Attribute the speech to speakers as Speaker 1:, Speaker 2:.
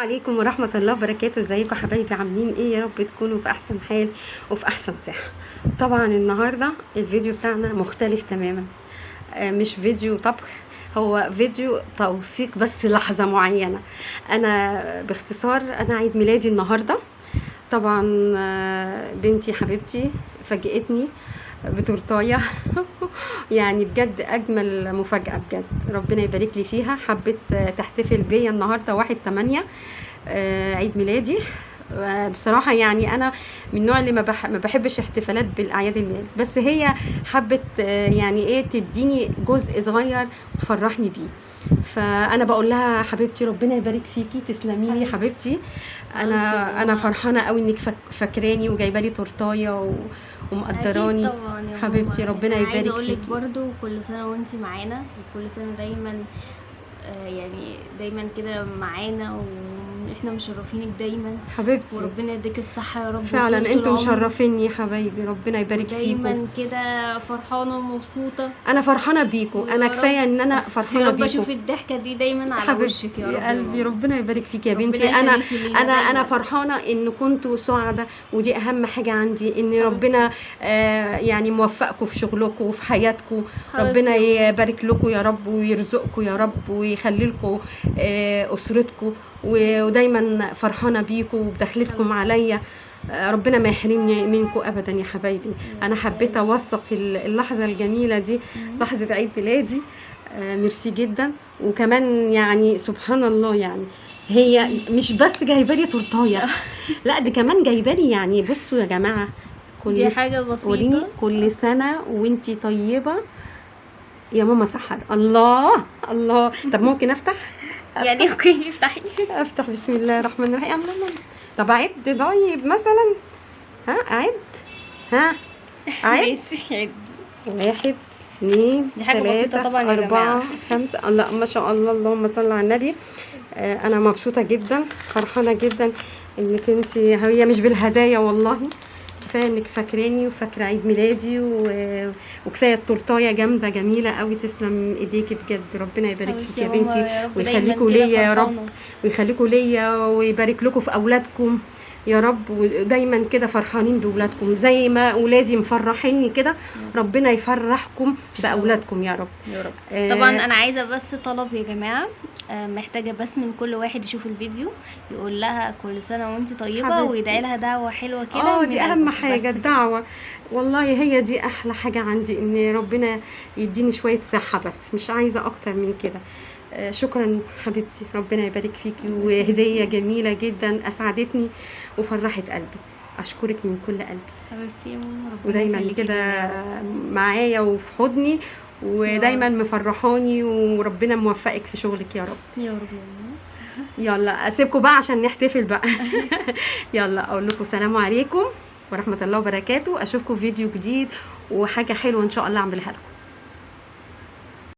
Speaker 1: عليكم ورحمة الله وبركاته. ازيكم حبايبي؟ عاملين ايه؟ يا رب تكونوا في احسن حال وفي احسن صحة. طبعا النهاردة الفيديو بتاعنا مختلف تماما، مش فيديو طبخ، هو فيديو توثيق بس لحظة معينة. انا باختصار انا عيد ميلادي النهاردة. طبعا بنتي حبيبتي فاجئتني بتورتايه يعني بجد اجمل مفاجاه بجد، ربنا يبارك لي فيها. حبت تحتفل بيا النهارده 1/8 عيد ميلادي. بصراحه يعني انا من النوع اللي ما بحبش احتفالات بالاعياد الميلاد، بس هي حبت يعني ايه تديني جزء صغير وتفرحني بيه. فانا بقول لها حبيبتي ربنا يبارك فيكي، تسلمي لي حبيبتي. انا فرحانه قوي انك فاكراني وجايبه لي تورتايه ومقدراني.
Speaker 2: طبعا يا
Speaker 1: حبيبتي ربنا يبارك فيكي.
Speaker 2: عايزه اقول لك برضو كل سنه وانتي معانا، وكل سنه دايما يعني دايما كده معانا، واحنا مشرفينك دايما
Speaker 1: حبيبتي.
Speaker 2: وربنا يديك الصحه يا رب.
Speaker 1: فعلا انتوا مشرفيني يا حبايبي، ربنا يبارك فيكم.
Speaker 2: دايما كده فرحانه ومبسوطه.
Speaker 1: انا فرحانه بيكم، انا كفايه ان انا فرحانه بيكم.
Speaker 2: يا رب اشوف الضحكه دي دايما على وشك يا رب
Speaker 1: يا قلبي. ربنا يبارك فيك يا بنتي. انا فرحانه ان كنتوا سعداء، ودي اهم حاجه عندي، ان ربنا يعني موفقكم في شغلكم وفي حياتكم. ربنا يبارك لكم يا رب ويرزقكم يا رب ويخلي لكم اسرتكم، ودايما فرحانه بيكم وبدخلتكم عليا. ربنا ما يحرمني منكم ابدا يا حبايبي. انا حبيت اوثق اللحظه الجميله دي، لحظه عيد ميلادي. ميرسي جدا. وكمان يعني سبحان الله، يعني هي مش بس جايبه لي تورتايه، لا دي كمان جايبه لي، يعني بصوا يا جماعه،
Speaker 2: دي حاجه بسيطه.
Speaker 1: كل سنه وانتي طيبه يا ماما سحر. الله الله. طب ممكن افتح؟
Speaker 2: يعني اوكي افتحي.
Speaker 1: افتح. بسم الله الرحمن الرحيم. الله. طب اعد طيب مثلا. اعد. اعد.
Speaker 2: ماشي عد.
Speaker 1: 1 2 3 4 5. الله ما شاء الله، اللهم صل على النبي. انا مبسوطه جدا، فرحانه جدا انك انتي، هي مش بالهدايا والله، كفايه انك فاكراني وفاكره عيد ميلادي، وكفايه التورتايه جامده جميله قوي. تسلم ايديكي بجد، ربنا يبارك فيك يا بنتي ويخليكوا ليا يا رب، ويخليكوا ليا ويبارك لكم في اولادكم يا رب، ودايما كده فرحانين باولادكم زي ما اولادي مفرحيني كده. ربنا يفرحكم باولادكم يا رب
Speaker 2: يا رب. طبعا انا عايزه بس طلب يا جماعه، محتاجه بس من كل واحد يشوف الفيديو يقول لها كل سنه وانت طيبه ويدعي لها دعوه حلوه كده.
Speaker 1: دي اهم حاجه الدعوه، والله هي دي احلى حاجه عندي، ان ربنا يديني شويه صحه، بس مش عايزه اكتر من كده. شكرا حبيبتي، ربنا يبارك فيكي، وهديه جميله جدا اسعدتني وفرحت قلبي. اشكرك من كل قلبي
Speaker 2: حبيبتي،
Speaker 1: ودايما كده معايا وفي حضني، ودايما مفرحاني، وربنا موفقك في شغلك يا رب
Speaker 2: يا رب.
Speaker 1: يلا اسيبكم بقى عشان نحتفل بقى. يلا اقول لكم سلام عليكم ورحمه الله وبركاته. اشوفكم في فيديو جديد وحاجه حلوه ان شاء الله اعملها لكم.